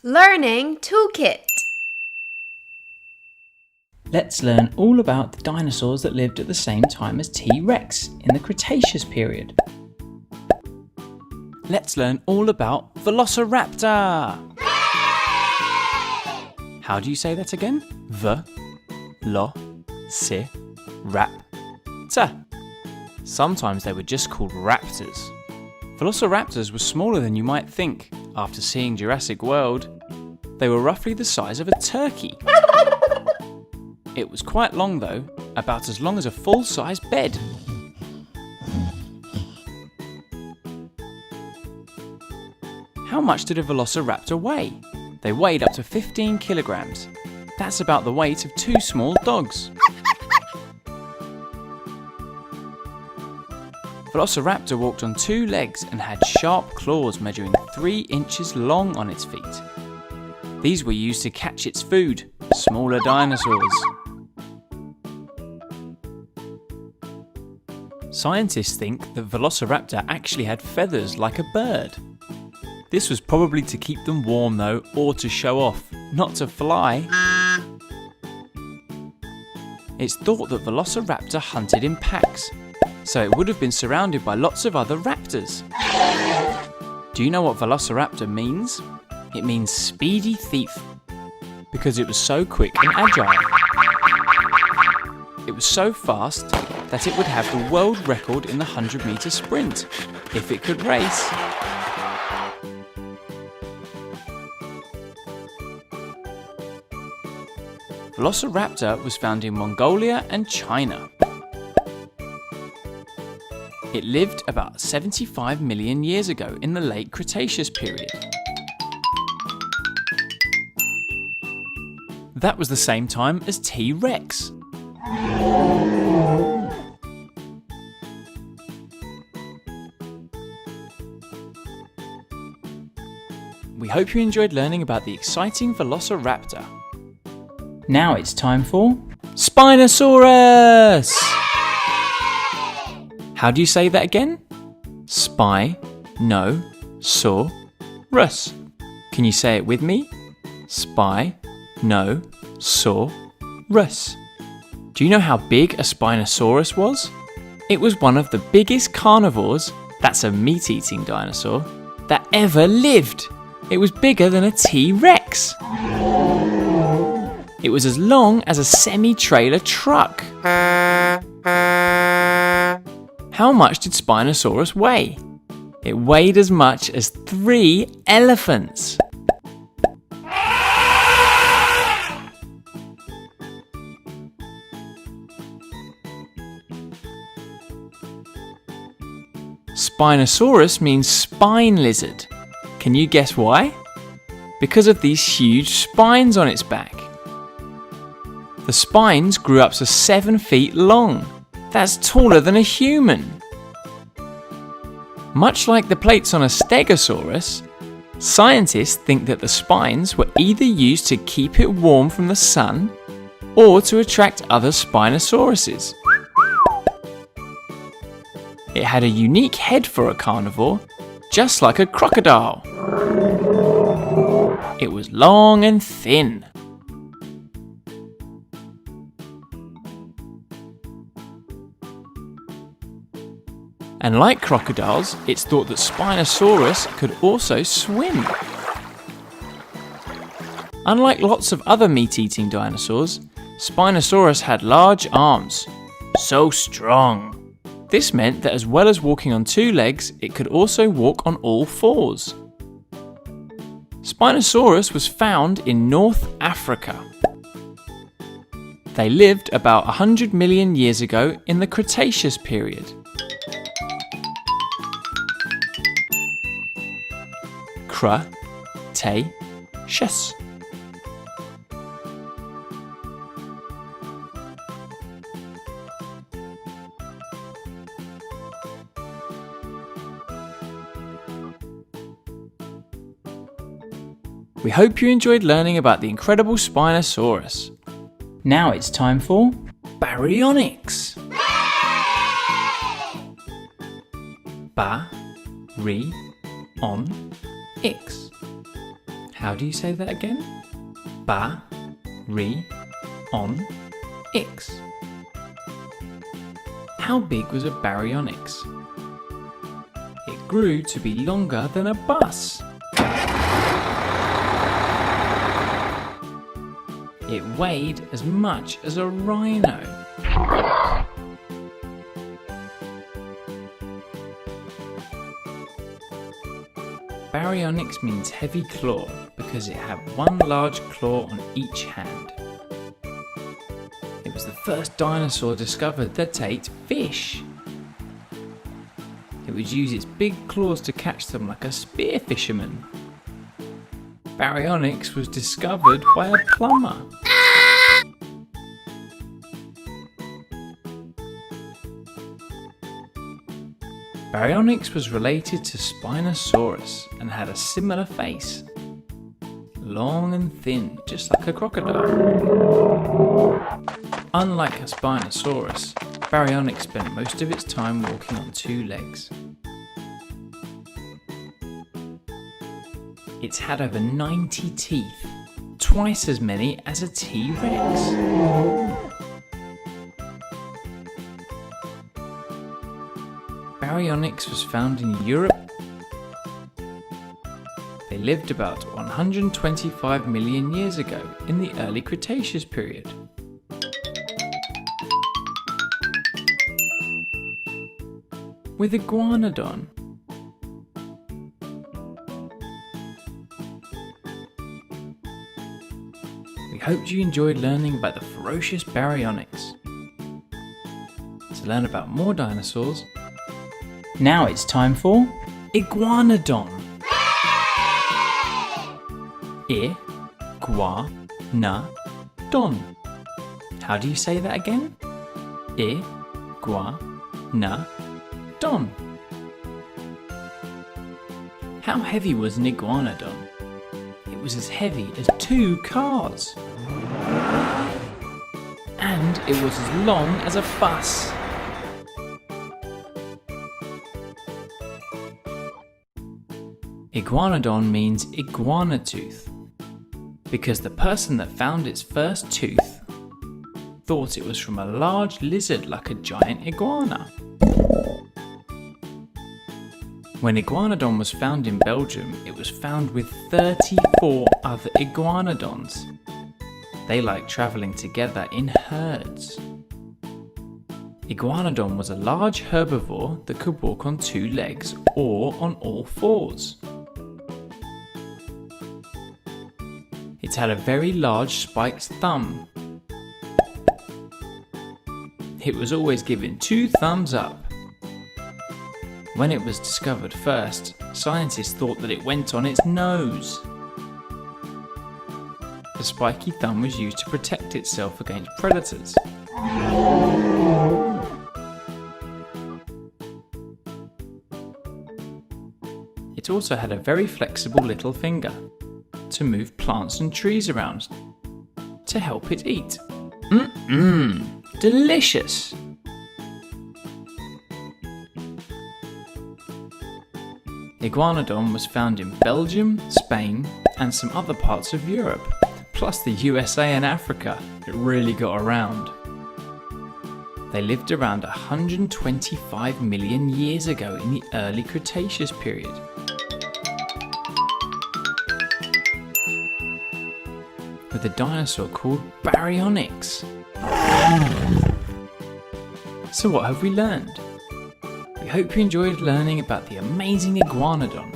Learning Toolkit. Let's learn all about the dinosaurs that lived at the same time as T-Rex in the Cretaceous period. Let's learn all about Velociraptor. How do you say that again? Velociraptor. Sometimes they were just called raptors. Velociraptors were smaller than you might think. After seeing Jurassic World, they were roughly the size of a turkey. It was quite long though, about as long as a full-size bed. How much did a Velociraptor weigh? They weighed up to 15 kilograms. That's about the weight of 2 small dogs. Velociraptor walked on 2 legs and had sharp claws measuring 3 inches long on its feet. These were used to catch its food, smaller dinosaurs. Scientists think that Velociraptor actually had feathers like a bird. This was probably to keep them warm though, or to show off, not to fly. It's thought that Velociraptor hunted in packs, so it would have been surrounded by lots of other raptors. Do you know what Velociraptor means? It means speedy thief, because it was so quick and agile. It was so fast that it would have the world record in the 100-meter sprint, if it could race. Velociraptor was found in Mongolia and China. It lived about 75 million years ago in the late Cretaceous period. That was the same time as T-Rex. We hope you enjoyed learning about the exciting Velociraptor. Now it's time for Spinosaurus! How do you say that again? Spinosaurus. Can you say it with me? Spinosaurus. Do you know how big a Spinosaurus was? It was one of the biggest carnivores, that's a meat-eating dinosaur, that ever lived. It was bigger than a T-Rex. It was as long as a semi-trailer truck. How much did Spinosaurus weigh? It weighed as much as 3 elephants. Spinosaurus means spine lizard. Can you guess why? Because of these huge spines on its back. The spines grew up to 7 feet long. That's taller than a human. Much like the plates on a Stegosaurus, scientists think that the spines were either used to keep it warm from the sun or to attract other Spinosauruses. It had a unique head for a carnivore, just like a crocodile. It was long and thin. And like crocodiles, it's thought that Spinosaurus could also swim. Unlike lots of other meat-eating dinosaurs, Spinosaurus had large arms. So strong. This meant that as well as walking on 2 legs, it could also walk on all 4s. Spinosaurus was found in North Africa. They lived about 100 million years ago in the Cretaceous period. Cretaceous. We hope you enjoyed learning about the incredible Spinosaurus. Now it's time for Baryonyx. Baryonyx. How do you say that again? Baryonyx. How big was a baryonyx? It grew to be longer than a bus. It weighed as much as a rhino. Baryonyx means heavy claw because it had one large claw on each hand. It was the first dinosaur discovered that ate fish. It would use its big claws to catch them like a spear fisherman. Baryonyx was discovered by a plumber. Baryonyx was related to Spinosaurus and had a similar face. Long and thin, just like a crocodile. Unlike a Spinosaurus, Baryonyx spent most of its time walking on two legs. It's had over 90 teeth, twice as many as a T-Rex. Baryonyx was found in Europe. They lived about 125 million years ago in the early Cretaceous period. With Iguanadon. We hoped you enjoyed learning about the ferocious Baryonyx. To learn about more dinosaurs, now it's time for Iguanadon. I-gua-na-don. How do you say that again? I-gua-na-don. How heavy was an iguanodon? It was as heavy as 2 cars. And it was as long as a bus. Iguanodon means iguana tooth because the person that found its first tooth thought it was from a large lizard like a giant iguana. When Iguanodon was found in Belgium, it was found with 34 other iguanodons. They like travelling together in herds. Iguanodon was a large herbivore that could walk on 2 legs or on all 4s. It had a very large spiked thumb. It was always given 2 thumbs up. When it was discovered first, scientists thought that it went on its nose. The spiky thumb was used to protect itself against predators. It also had a very flexible little finger to move plants and trees around to help it eat. Delicious! Iguanodon was found in Belgium, Spain, and some other parts of Europe, plus the USA and Africa. It really got around. They lived around 125 million years ago in the early Cretaceous period. With a dinosaur called Baryonyx. So what have we learned? We hope you enjoyed learning about the amazing Iguanodon.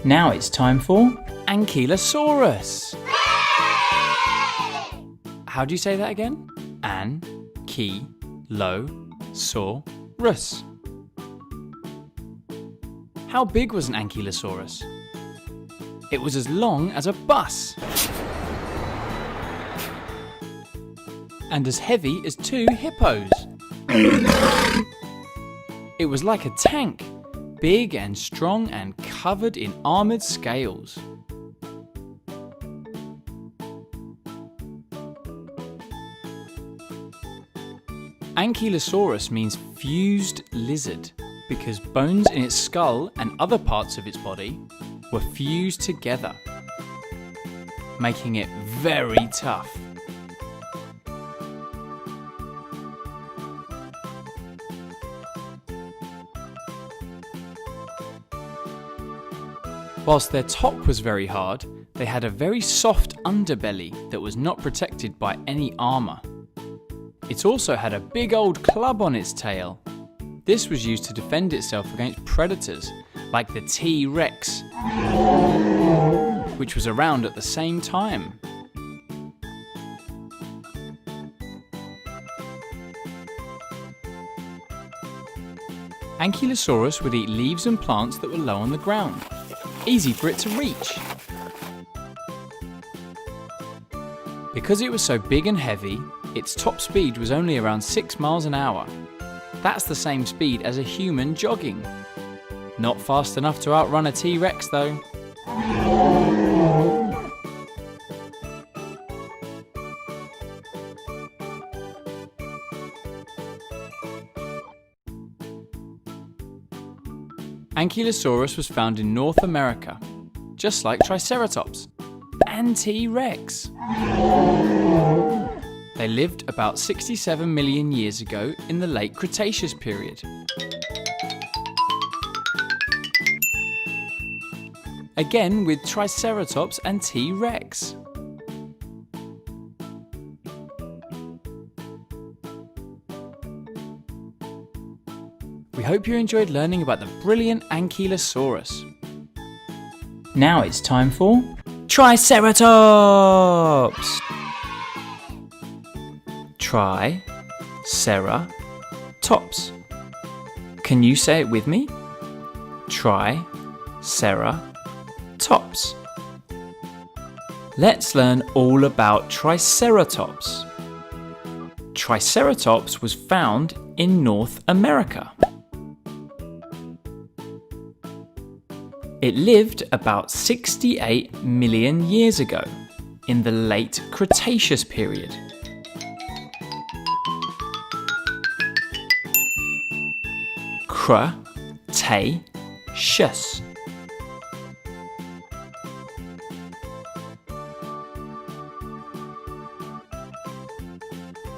Now it's time for Ankylosaurus. How do you say that again? Ankylosaurus. How big was an Ankylosaurus? It was as long as a bus. And as heavy as 2 hippos. It was like a tank, big and strong and covered in armoured scales. Ankylosaurus means fused lizard because bones in its skull and other parts of its body were fused together. making it very tough. Whilst their top was very hard, they had a very soft underbelly that was not protected by any armour. It also had a big old club on its tail. This was used to defend itself against predators like the T-Rex, which was around at the same time. Ankylosaurus would eat leaves and plants that were low on the ground, easy for it to reach. Because it was so big and heavy, its top speed was only around 6 miles an hour. That's the same speed as a human jogging. Not fast enough to outrun a T-Rex though. Ankylosaurus was found in North America, just like Triceratops and T-Rex. They lived about 67 million years ago in the late Cretaceous period. Again with Triceratops and T-Rex. We hope you enjoyed learning about the brilliant Ankylosaurus. Now it's time for Triceratops! Triceratops. Can you say it with me? Triceratops. Let's learn all about Triceratops. Triceratops was found in North America. It lived about 68 million years ago, in the late Cretaceous period. Cretaceous.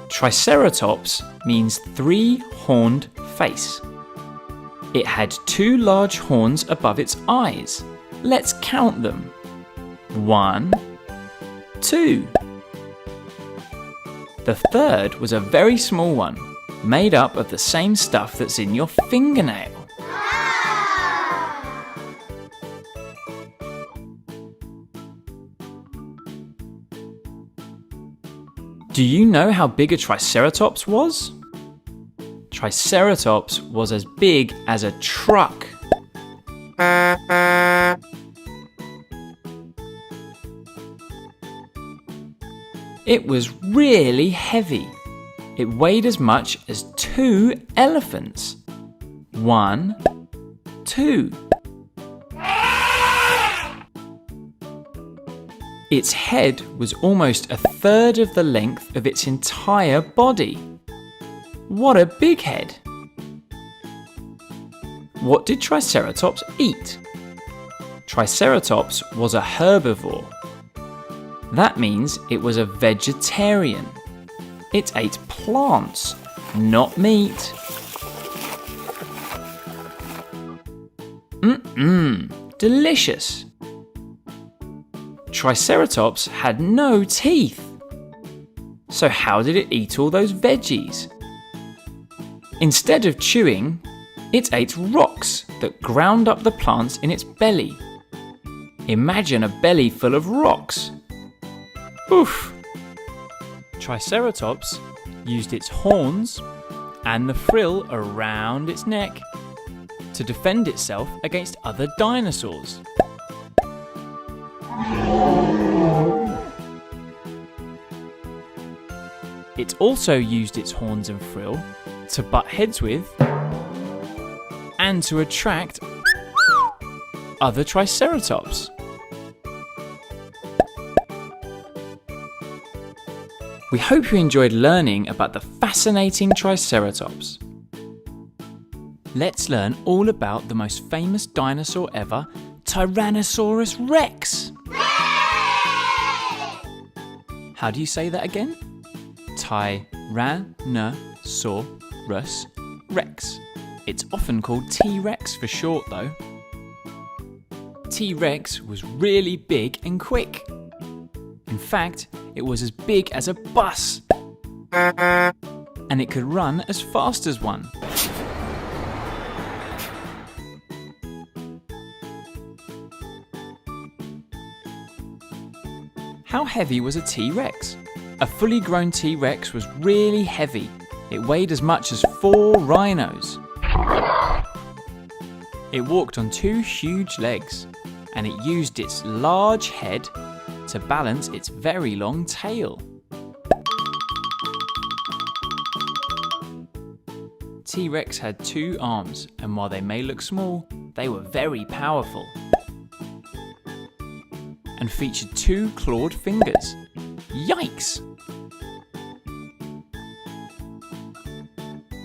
Triceratops means three-horned face. It had two large horns above its eyes. Let's count them. 1, 2. The third was a very small one, made up of the same stuff that's in your fingernail. Do you know how big a Triceratops was? Triceratops was as big as a truck. It was really heavy. It weighed as much as 2 elephants. 1, 2. Its head was almost a third of the length of its entire body. What a big head! What did Triceratops eat? Triceratops was a herbivore. That means it was a vegetarian. It ate plants, not meat. Delicious! Triceratops had no teeth. So how did it eat all those veggies? Instead of chewing, it ate rocks that ground up the plants in its belly. Imagine a belly full of rocks. Oof! Triceratops used its horns and the frill around its neck to defend itself against other dinosaurs. It also used its horns and frill to butt heads with and to attract other Triceratops. We hope you enjoyed learning about the fascinating Triceratops. Let's learn all about the most famous dinosaur ever, Tyrannosaurus Rex. How do you say that again? Tyrannosaurus Rex. It's often called T-Rex for short though. T-Rex was really big and quick. In fact, it was as big as a bus. And it could run as fast as one. How heavy was a T-Rex? A fully grown T-Rex was really heavy. It weighed as much as 4 rhinos. It walked on 2 huge legs, and it used its large head to balance its very long tail. T-Rex had 2 arms, and while they may look small, they were very powerful. And featured 2 clawed fingers. Yikes!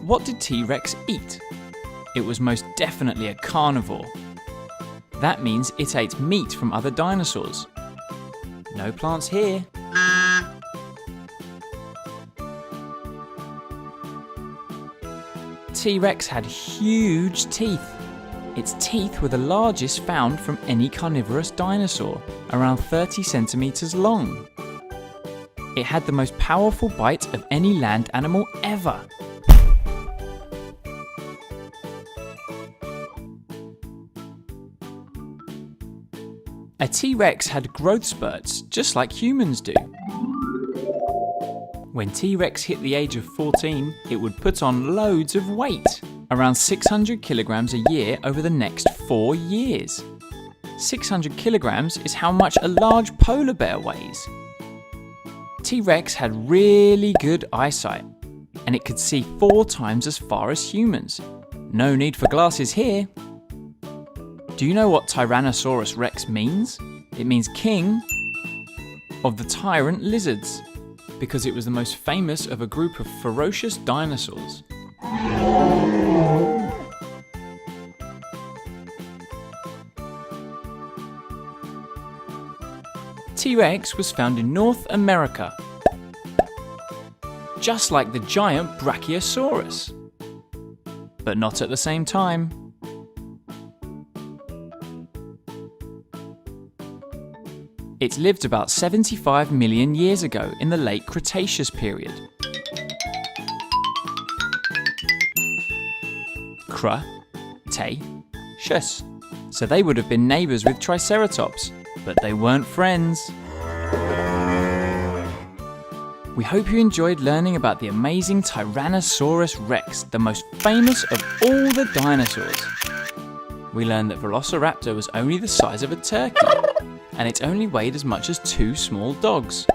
What did T-Rex eat? It was most definitely a carnivore. That means it ate meat from other dinosaurs. No plants here. T-Rex had huge teeth. Its teeth were the largest found from any carnivorous dinosaur, around 30 centimeters long. It had the most powerful bite of any land animal ever. A T-Rex had growth spurts, just like humans do. When T-Rex hit the age of 14, it would put on loads of weight, around 600 kilograms a year over the next 4 years. 600 kilograms is how much a large polar bear weighs. T-Rex had really good eyesight, and it could see 4 times as far as humans. No need for glasses here. Do you know what Tyrannosaurus Rex means? It means king of the tyrant lizards, because it was the most famous of a group of ferocious dinosaurs. T-Rex was found in North America, just like the giant Brachiosaurus, but not at the same time. It lived about 75 million years ago in the late Cretaceous period. Cretaceous. So they would have been neighbours with Triceratops, but they weren't friends. We hope you enjoyed learning about the amazing Tyrannosaurus Rex, the most famous of all the dinosaurs. We learned that Velociraptor was only the size of a turkey, and it only weighed as much as 2 small dogs.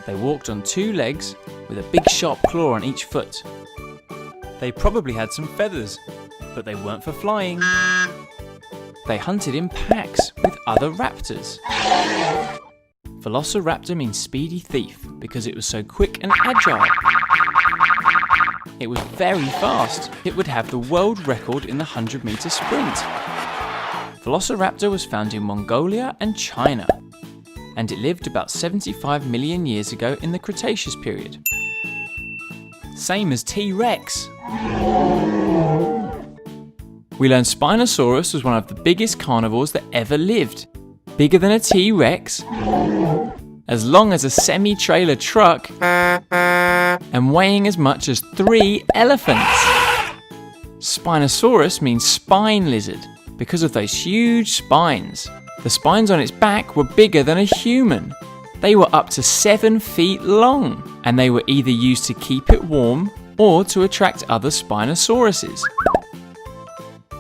They walked on 2 legs with a big sharp claw on each foot. They probably had some feathers, but they weren't for flying. They hunted in packs with other raptors. Velociraptor means speedy thief because it was so quick and agile. It was very fast. It would have the world record in the 100-meter sprint. Velociraptor was found in Mongolia and China, and it lived about 75 million years ago in the Cretaceous period. Same as T-Rex. We learned Spinosaurus was one of the biggest carnivores that ever lived. Bigger than a T-Rex, as long as a semi-trailer truck, and weighing as much as 3 elephants. Spinosaurus means spine lizard because of those huge spines. The spines on its back were bigger than a human. They were up to 7 feet long, and they were either used to keep it warm or to attract other Spinosauruses.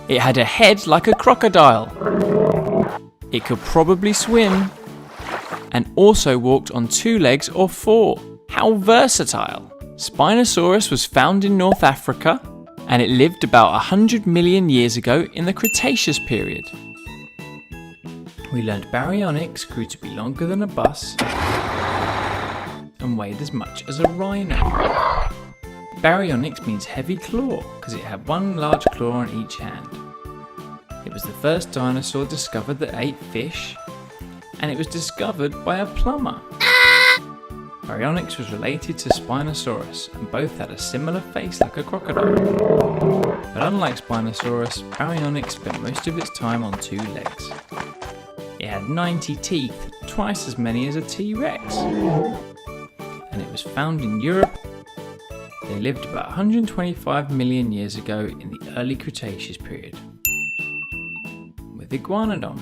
It had a head like a crocodile. It could probably swim, and also walked on 2 legs or 4. How versatile! Spinosaurus was found in North Africa, and it lived about 100 million years ago in the Cretaceous period. We learned Baryonyx grew to be longer than a bus and weighed as much as a rhino. Baryonyx means heavy claw because it had 1 large claw on each hand. It was the first dinosaur discovered that ate fish, and it was discovered by a plumber. Baryonyx was related to Spinosaurus, and both had a similar face like a crocodile. But unlike Spinosaurus, Baryonyx spent most of its time on 2 legs. It had 90 teeth, twice as many as a T-Rex. And it was found in Europe. They lived about 125 million years ago in the early Cretaceous period. With Iguanodon.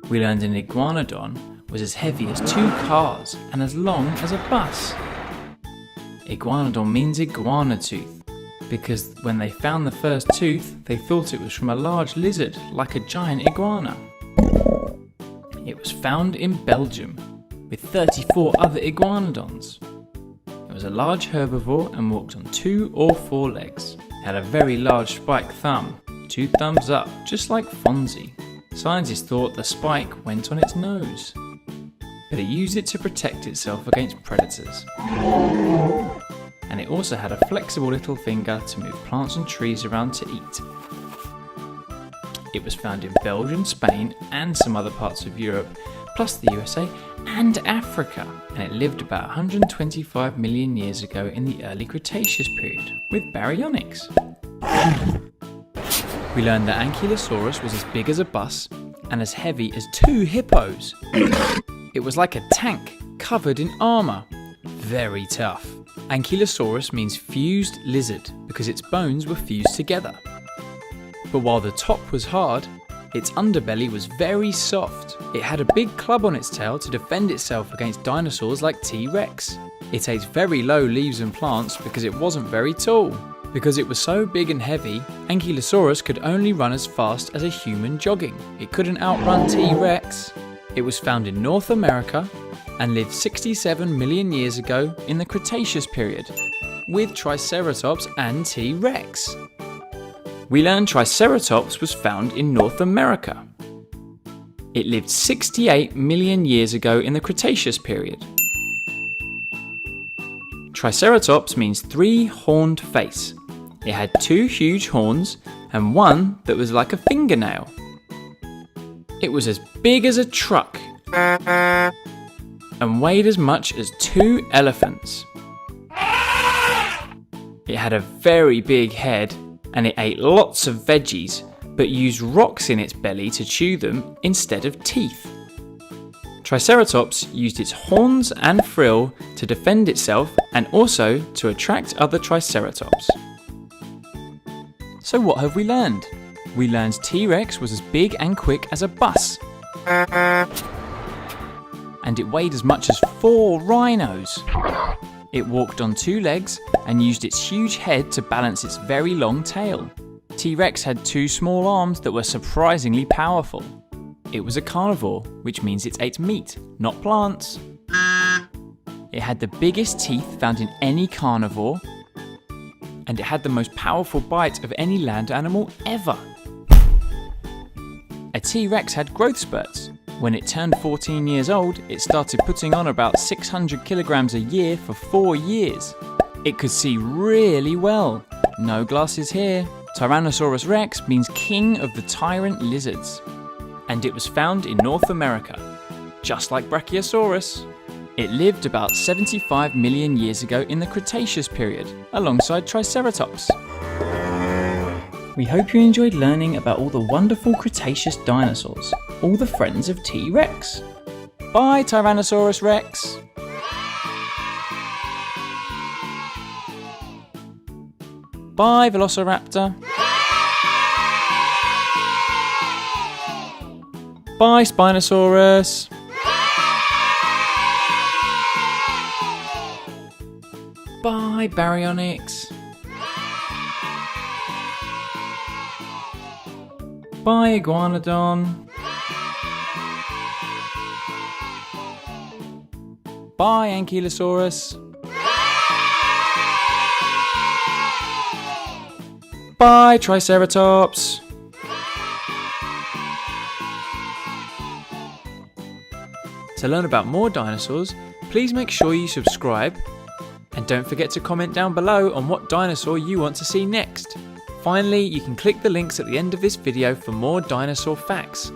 We learned an Iguanodon was as heavy as 2 cars and as long as a bus. Iguanodon means iguana tooth, because when they found the first tooth, they thought it was from a large lizard, like a giant iguana. It was found in Belgium, with 34 other Iguanodons. It was a large herbivore and walked on 2 or 4 legs. It had a very large spike thumb, 2 thumbs up, just like Fonzie. Scientists thought the spike went on its nose, but it used it to protect itself against predators. And it also had a flexible little finger to move plants and trees around to eat. It was found in Belgium, Spain, and some other parts of Europe, plus the USA and Africa, and it lived about 125 million years ago in the early Cretaceous period, with Baryonyx. We learned that Ankylosaurus was as big as a bus and as heavy as 2 hippos. It was like a tank covered in armour. Very tough. Ankylosaurus means fused lizard because its bones were fused together. But while the top was hard, its underbelly was very soft. It had a big club on its tail to defend itself against dinosaurs like T-Rex. It ate very low leaves and plants because it wasn't very tall. Because it was so big and heavy, Ankylosaurus could only run as fast as a human jogging. It couldn't outrun T-Rex. It was found in North America and lived 67 million years ago in the Cretaceous period, with Triceratops and T-Rex. We learned Triceratops was found in North America. It lived 68 million years ago in the Cretaceous period. Triceratops means 3-horned face. It had 2 huge horns and one that was like a fingernail. It was as big as a truck and weighed as much as 2 elephants. It had a very big head and it ate lots of veggies, but used rocks in its belly to chew them instead of teeth. Triceratops used its horns and frill to defend itself and also to attract other Triceratops. So what have we learned? We learned T-Rex was as big and quick as a bus. And it weighed as much as 4 rhinos. It walked on 2 legs and used its huge head to balance its very long tail. T-Rex had 2 small arms that were surprisingly powerful. It was a carnivore, which means it ate meat, not plants. It had the biggest teeth found in any carnivore, and it had the most powerful bite of any land animal ever. A T-Rex had growth spurts. When it turned 14 years old, it started putting on about 600 kilograms a year for 4 years. It could see really well. No glasses here. Tyrannosaurus Rex means king of the tyrant lizards. And it was found in North America, just like Brachiosaurus. It lived about 75 million years ago in the Cretaceous period, alongside Triceratops. We hope you enjoyed learning about all the wonderful Cretaceous dinosaurs, all the friends of T-Rex. Bye, Tyrannosaurus Rex! Bye, Velociraptor! Bye, Spinosaurus! Bye, Baryonyx! Bye, Iguanodon! Bye, Ankylosaurus! Bye, Triceratops! To learn about more dinosaurs, please make sure you subscribe, and don't forget to comment down below on what dinosaur you want to see next. Finally, you can click the links at the end of this video for more dinosaur facts.